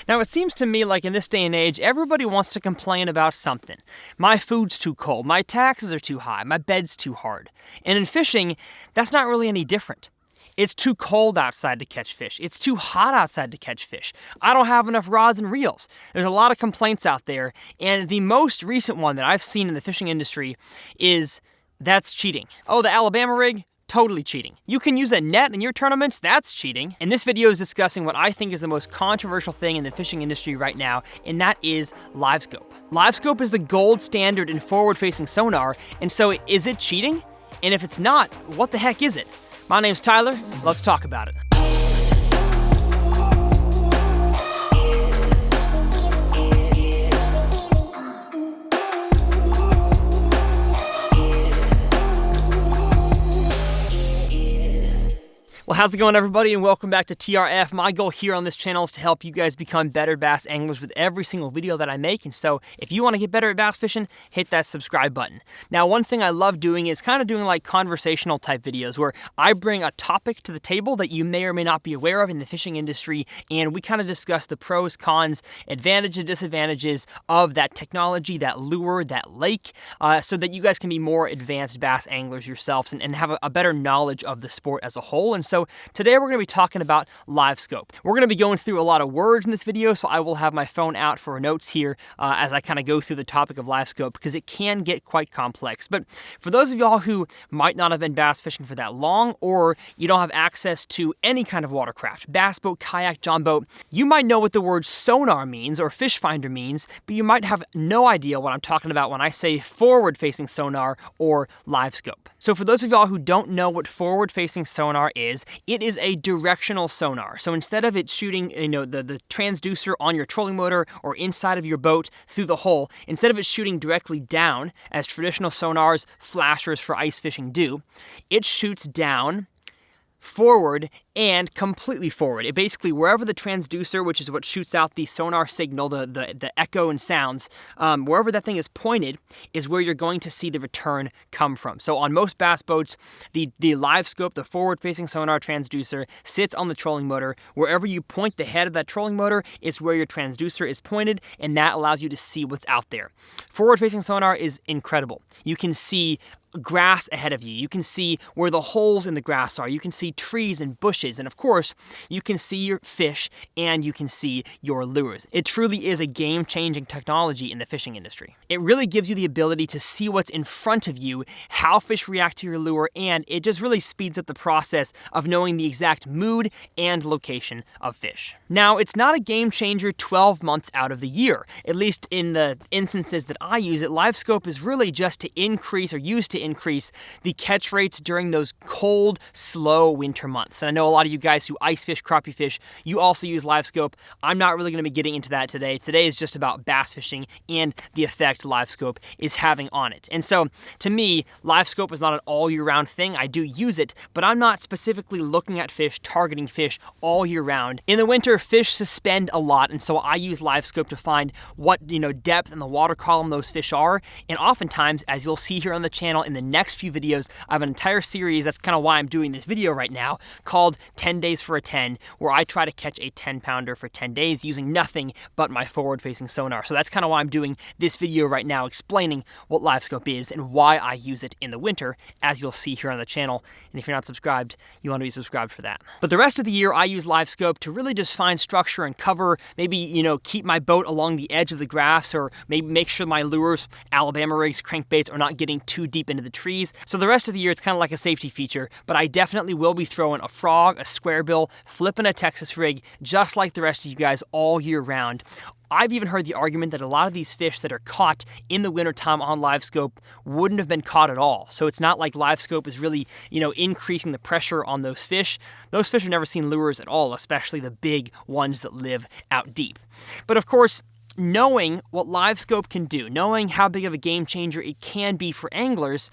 Now, it seems to me like in this day and age, everybody wants to complain about something. My food's too cold, my taxes are too high, my bed's too hard. And in fishing, that's not really any different. It's too cold outside to catch fish. It's too hot outside to catch fish. I don't have enough rods and reels. There's a lot of complaints out there, and the most recent one that I've seen in the fishing industry is that's cheating. Oh, the Alabama rig? Totally cheating. You can use a net in your tournaments? That's cheating. And this video is discussing what I think is the most controversial thing in the fishing industry right now, and that is Livescope. Livescope is the gold standard in forward-facing sonar, and so is it cheating? And if it's not, what the heck is it? My name's Tyler. Let's talk about it. Well, how's it going, everybody, and welcome back to TRF. My goal here on this channel is to help you guys become better bass anglers with every single video that I make, and so if you want to get better at bass fishing, hit that subscribe button. Now, one thing I love doing is kind of doing like conversational type videos where I bring a topic to the table that you may or may not be aware of in the fishing industry, and we kind of discuss the pros, cons, advantages, disadvantages of that technology, that lure, that lake, so that you guys can be more advanced bass anglers yourselves and have a better knowledge of the sport as a whole. And so today we're going to be talking about Livescope. We're going to be going through a lot of words in this video, so I will have my phone out for notes here as I kind of go through the topic of Livescope, because it can get quite complex. But for those of y'all who might not have been bass fishing for that long, or you don't have access to any kind of watercraft, bass boat, kayak, john boat, you might know what the word sonar means or fish finder means, but you might have no idea what I'm talking about when I say forward-facing sonar or Livescope. So for those of y'all who don't know what forward-facing sonar is, it is a directional sonar. So instead of it shooting, the transducer on your trolling motor or inside of your boat through the hole, instead of it shooting directly down, as traditional sonars, flashers for ice fishing do, it shoots down, forward, and completely forward. It basically, wherever the transducer, which is what shoots out the sonar signal, the echo and sounds, wherever that thing is pointed is where you're going to see the return come from. So on most bass boats, the Livescope, the forward-facing sonar transducer, sits on the trolling motor. Wherever you point the head of that trolling motor, it's where your transducer is pointed, and that allows you to see what's out there. Forward-facing sonar is incredible. You can see grass ahead of you. You can see where the holes in the grass are. You can see trees and bushes. And of course, you can see your fish and you can see your lures. It truly is a game-changing technology in the fishing industry. It really gives you the ability to see what's in front of you, how fish react to your lure, and it just really speeds up the process of knowing the exact mood and location of fish. Now, it's not a game changer 12 months out of the year. At least in the instances that I use it, Livescope is really just to increase or used to increase the catch rates during those cold, slow winter months. And I know a lot of you guys who ice fish, crappie fish, you also use Livescope. I'm not really going to be getting into that today. Today is just about bass fishing and the effect Livescope is having on it. And so, to me, Livescope is not an all year round thing. I do use it, but I'm not specifically looking at fish, targeting fish all year round. In the winter, fish suspend a lot, and so I use Livescope to find what, depth in the water column those fish are. And oftentimes, as you'll see here on the channel in the next few videos, I have an entire series, that's kind of why I'm doing this video right now, called 10 Days for a 10, where I try to catch a 10-pounder for 10 days using nothing but my forward-facing sonar. So that's kind of why I'm doing this video right now, explaining what Livescope is and why I use it in the winter, as you'll see here on the channel. And if you're not subscribed, you want to be subscribed for that. But the rest of the year, I use Livescope to really just find structure and cover, maybe, keep my boat along the edge of the grass, or maybe make sure my lures, Alabama rigs, crankbaits, are not getting too deep into the trees. So the rest of the year, it's kind of like a safety feature, but I definitely will be throwing a frog, a square bill, flipping a Texas rig, just like the rest of you guys all year round. I've even heard the argument that a lot of these fish that are caught in the wintertime on Livescope wouldn't have been caught at all. So it's not like Livescope is really, increasing the pressure on those fish. Those fish have never seen lures at all, especially the big ones that live out deep. But of course, knowing what Livescope can do, knowing how big of a game changer it can be for anglers,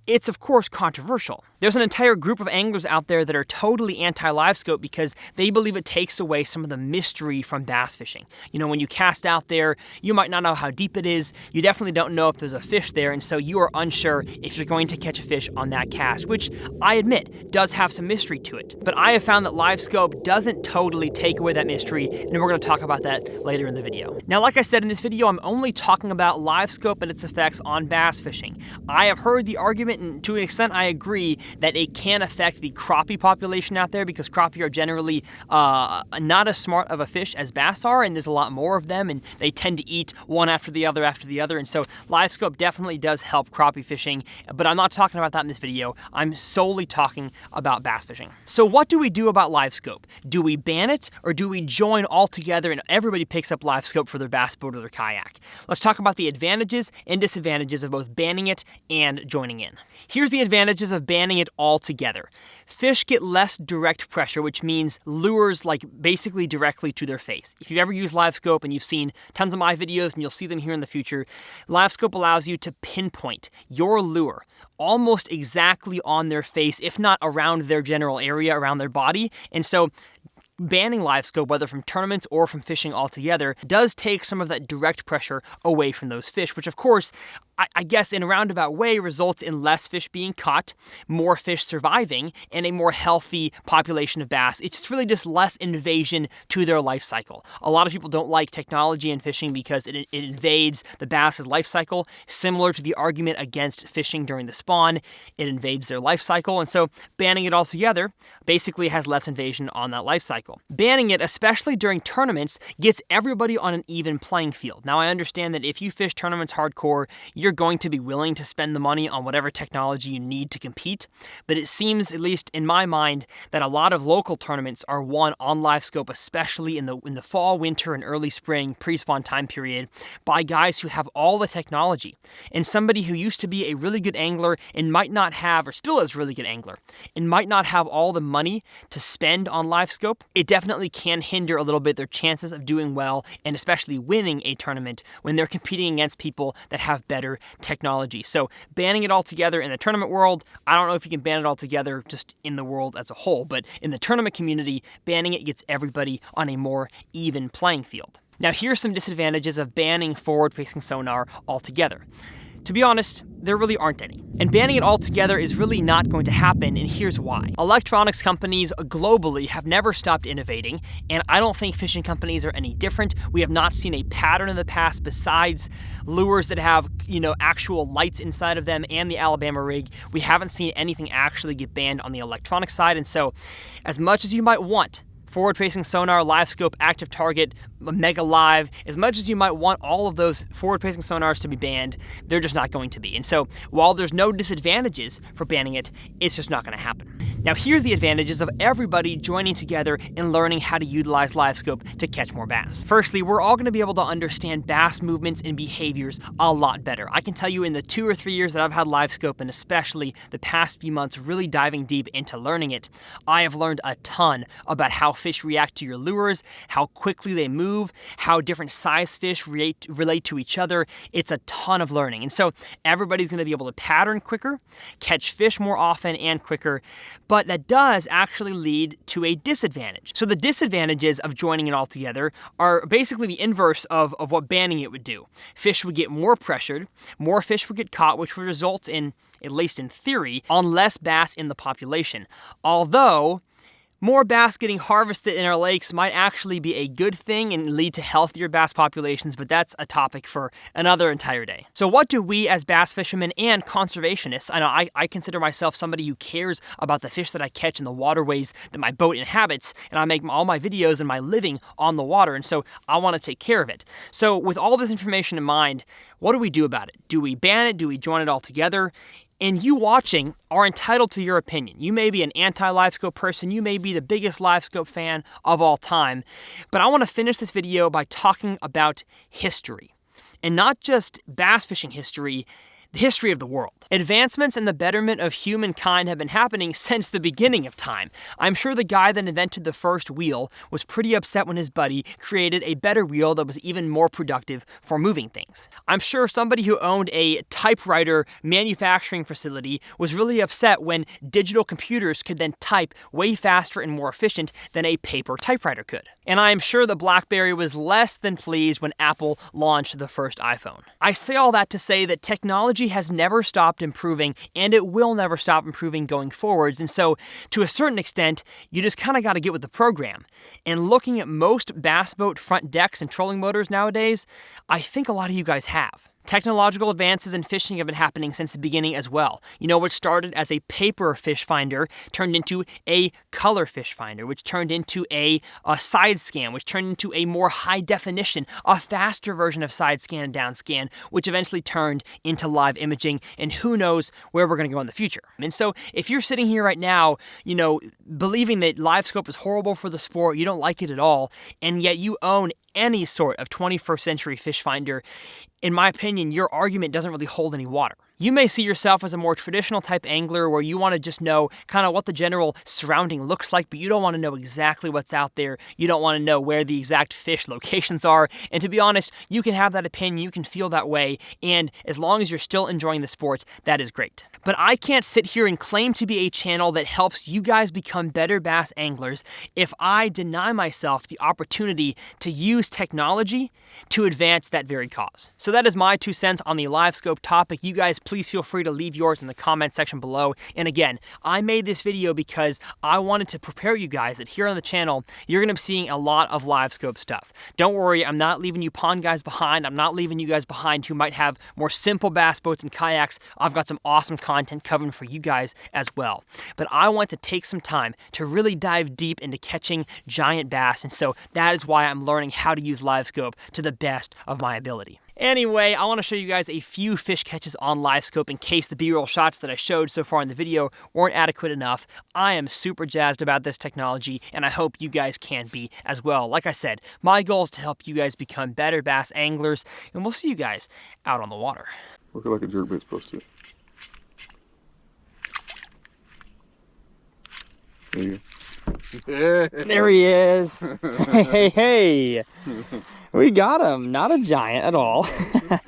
it's of course controversial. There's an entire group of anglers out there that are totally anti-Livescope because they believe it takes away some of the mystery from bass fishing. You know, when you cast out there, you might not know how deep it is. You definitely don't know if there's a fish there, and so you are unsure if you're going to catch a fish on that cast, which I admit does have some mystery to it. But I have found that Livescope doesn't totally take away that mystery, and we're going to talk about that later in the video. Now, like I said in this video, I'm only talking about Livescope and its effects on bass fishing. I have heard the argument, and to an extent I agree, that it can affect the crappie population out there because crappie are generally not as smart of a fish as bass are, and there's a lot more of them, and they tend to eat one after the other, and so Livescope definitely does help crappie fishing, but I'm not talking about that in this video. I'm solely talking about bass fishing. So what do we do about Livescope? Do we ban it, or do we join all together and everybody picks up Livescope for their bass boat or their kayak? Let's talk about the advantages and disadvantages of both banning it and joining in. Here's the advantages of banning it altogether. Fish get less direct pressure, which means lures like basically directly to their face. If you've ever used Livescope and you've seen tons of my videos, and you'll see them here in the future, Livescope allows you to pinpoint your lure almost exactly on their face, if not around their general area, around their body. And so banning Livescope, whether from tournaments or from fishing altogether, does take some of that direct pressure away from those fish, which of course, I guess in a roundabout way results in less fish being caught, more fish surviving, and a more healthy population of bass. It's really just less invasion to their life cycle. A lot of people don't like technology in fishing because it invades the bass's life cycle, similar to the argument against fishing during the spawn. It invades their life cycle, and so banning it altogether basically has less invasion on that life cycle. Banning it, especially during tournaments, gets everybody on an even playing field. Now, I understand that if you fish tournaments hardcore, you're going to be willing to spend the money on whatever technology you need to compete, but it seems, at least in my mind, that a lot of local tournaments are won on Livescope, especially in the fall, winter, and early spring pre-spawn time period, by guys who have all the technology. And somebody who used to be a really good angler and might not have, or still is a really good angler, and might not have all the money to spend on Livescope, it definitely can hinder a little bit their chances of doing well, and especially winning a tournament when they're competing against people that have better technology. So banning it altogether in the tournament world, I don't know if you can ban it altogether just in the world as a whole, but in the tournament community, banning it gets everybody on a more even playing field. Now, here's some disadvantages of banning forward-facing sonar altogether. To be honest, there really aren't any. And banning it altogether is really not going to happen, and here's why. Electronics companies globally have never stopped innovating, and I don't think fishing companies are any different. We have not seen a pattern in the past besides lures that have, actual lights inside of them and the Alabama rig. We haven't seen anything actually get banned on the electronic side, and so as much as you might want forward-facing sonar, Livescope, active target, Mega Live, as much as you might want all of those forward-facing sonars to be banned, they're just not going to be. And so while there's no disadvantages for banning it, it's just not going to happen. Now, here's the advantages of everybody joining together and learning how to utilize Livescope to catch more bass. Firstly, we're all going to be able to understand bass movements and behaviors a lot better. I can tell you in the 2 or 3 years that I've had Livescope, and especially the past few months really diving deep into learning it, I have learned a ton about how fish react to your lures, how quickly they move, how different size fish relate to each other. It's a ton of learning. And so everybody's going to be able to pattern quicker, catch fish more often and quicker, but that does actually lead to a disadvantage. So the disadvantages of joining it all together are basically the inverse of what banning it would do. Fish would get more pressured, more fish would get caught, which would result in, at least in theory, on less bass in the population. Although more bass getting harvested in our lakes might actually be a good thing and lead to healthier bass populations, but that's a topic for another entire day. So what do we as bass fishermen and conservationists, I know I consider myself somebody who cares about the fish that I catch in the waterways that my boat inhabits, and I make all my videos and my living on the water, and so I want to take care of it. So with all this information in mind, what do we do about it? Do we ban it? Do we join it all together? And you watching are entitled to your opinion. You may be an anti-Livescope person, you may be the biggest Livescope fan of all time, but I want to finish this video by talking about history. And not just bass fishing history, the history of the world. Advancements in the betterment of humankind have been happening since the beginning of time. I'm sure the guy that invented the first wheel was pretty upset when his buddy created a better wheel that was even more productive for moving things. I'm sure somebody who owned a typewriter manufacturing facility was really upset when digital computers could then type way faster and more efficient than a paper typewriter could. And I am sure the BlackBerry was less than pleased when Apple launched the first iPhone. I say all that to say that technology has never stopped improving, and it will never stop improving going forwards. And so, to a certain extent, you just kind of got to get with the program. And looking at most bass boat front decks and trolling motors nowadays, I think a lot of you guys have. Technological advances in fishing have been happening since the beginning as well. You know, what started as a paper fish finder turned into a color fish finder, which turned into a side scan, which turned into a more high definition, a faster version of side scan and down scan, which eventually turned into live imaging, and who knows where we're going to go in the future. And so if you're sitting here right now, you know, believing that Livescope is horrible for the sport, you don't like it at all, and yet you own any sort of 21st century fish finder, in my opinion, your argument doesn't really hold any water. You may see yourself as a more traditional type angler where you want to just know kind of what the general surrounding looks like, but you don't want to know exactly what's out there. You don't want to know where the exact fish locations are. And to be honest, you can have that opinion, you can feel that way, and as long as you're still enjoying the sport, that is great. But I can't sit here and claim to be a channel that helps you guys become better bass anglers if I deny myself the opportunity to use technology to advance that very cause. So that is my 2 cents on the Livescope topic. You guys please feel free to leave yours in the comment section below. And again, I made this video because I wanted to prepare you guys that here on the channel, you're going to be seeing a lot of Livescope stuff. Don't worry, I'm not leaving you pond guys behind. I'm not leaving you guys behind who might have more simple bass boats and kayaks. I've got some awesome content coming for you guys as well. But I want to take some time to really dive deep into catching giant bass, and so that is why I'm learning how to use Livescope to the best of my ability. Anyway, I want to show you guys a few fish catches on Livescope in case the B-roll shots that I showed so far in the video weren't adequate enough. I am super jazzed about this technology, and I hope you guys can be as well. Like I said, my goal is to help you guys become better bass anglers, and we'll see you guys out on the water. Looking like a jerkbait's supposed to. There you go. There he is. Hey. We got him. Not a giant at all.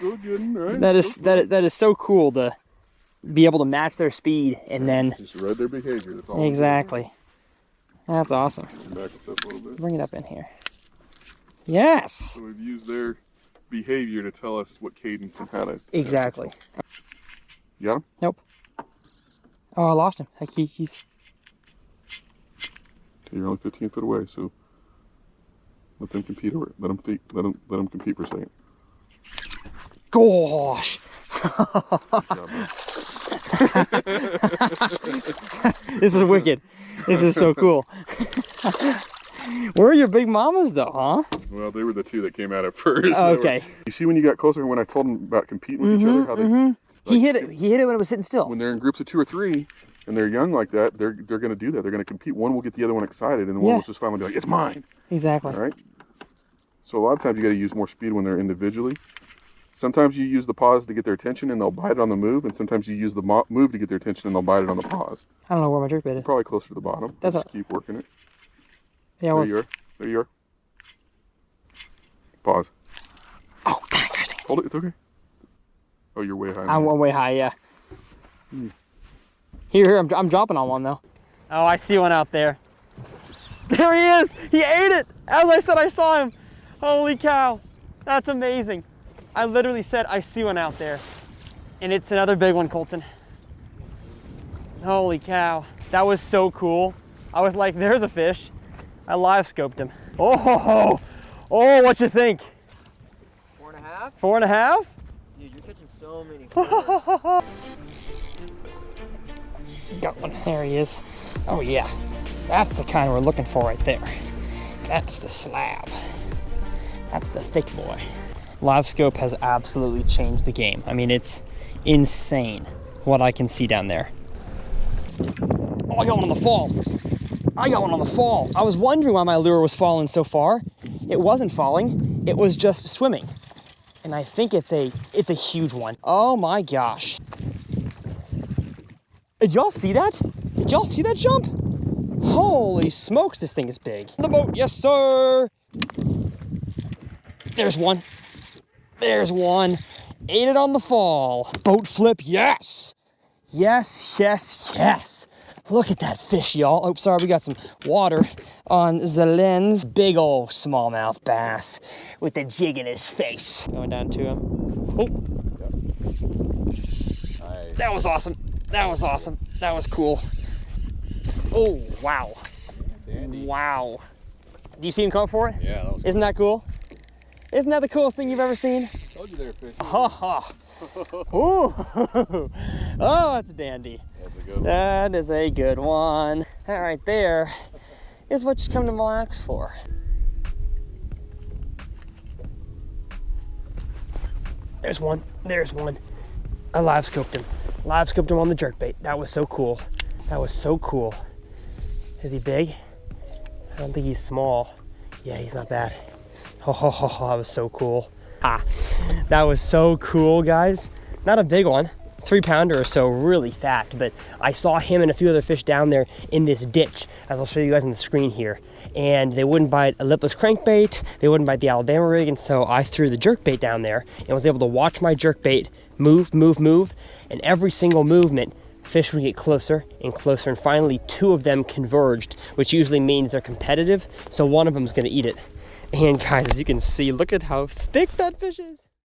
Right? That is so cool to be able to match their speed and then just read their behavior. That's all. Exactly. That's awesome. Back us up a little bit. Bring it up in here. Yes. So we've used their behavior to tell us what cadence and how to. Exactly. You got him? Nope. Oh, I lost him. He's. You're only 15 foot away, so let them compete over it. Let them compete for a second. Gosh. This is wicked. This is so cool. Where are your big mamas though, huh? Well, they were the two that came out at first. Okay. You see when you got closer, when I told them about competing with each other, how they like, he hit it when it was sitting still. When they're in groups of 2 or 3 and they're young like that, they're going to do that. They're going to compete. One will get the other one excited, and the one will just finally be like, "It's mine." Exactly. All right. So a lot of times you got to use more speed when they're individually. Sometimes you use the pause to get their attention, and they'll bite it on the move. And sometimes you use the move to get their attention, and they'll bite it on the pause. I don't know where my jerkbait is. Probably closer to the bottom. That's just keep working it. Yeah. There you are. There you are. Pause. Oh, dang, gosh, dang. Hold it. It's okay. Oh, you're way high. I'm way high. Yeah. Here, I'm dropping on one though. Oh, I see one out there. There he is! He ate it! As I said, I saw him. Holy cow. That's amazing. I literally said, I see one out there. And it's another big one, Colton. Holy cow. That was so cool. I was like, there's a fish. I live scoped him. Oh, what you think? 4.5? 4.5? Dude, you're catching so many corners. Got one. There he is. Oh yeah, that's the kind we're looking for right there. That's the slab. That's the thick boy. Livescope has absolutely changed the game. I mean, it's insane what I can see down there. Oh, I got one on the fall. I was wondering why my lure was falling so far. It wasn't falling, it was just swimming. And I think it's a huge one. Oh my gosh. Did y'all see that? Did y'all see that jump? Holy smokes, this thing is big. The boat, yes sir. There's one. There's one. Ate it on the fall. Boat flip, yes. Yes, yes, yes. Look at that fish, y'all. Oh, sorry, we got some water on the lens. Big old smallmouth bass with the jig in his face. Going down to him. Oh. Nice. That was awesome. That was awesome. That was cool. Oh, wow. Dandy. Wow. Do you see him come for it? Yeah, that was Isn't that cool? Isn't that the coolest thing you've ever seen? Told you there, fish. Ha ha. Ooh. Oh, that's a dandy. That's a good one. That is a good one. That right there is what you come to Mille Lacs for. There's one. There's one. I live scoped him. Live scoped him on the jerkbait. That was so cool. That was so cool. Is he big? I don't think he's small. Yeah, he's not bad. Oh, that was so cool. Ah, that was so cool, guys. Not a big one, 3-pounder or so, really fat, but I saw him and a few other fish down there in this ditch, as I'll show you guys on the screen here. And they wouldn't bite a lipless crankbait, they wouldn't bite the Alabama rig, and so I threw the jerkbait down there and was able to watch my jerkbait move, and every single movement, fish would get closer and closer, and finally 2 of them converged, which usually means they're competitive, so one of them is gonna eat it. And guys, as you can see, look at how thick that fish is.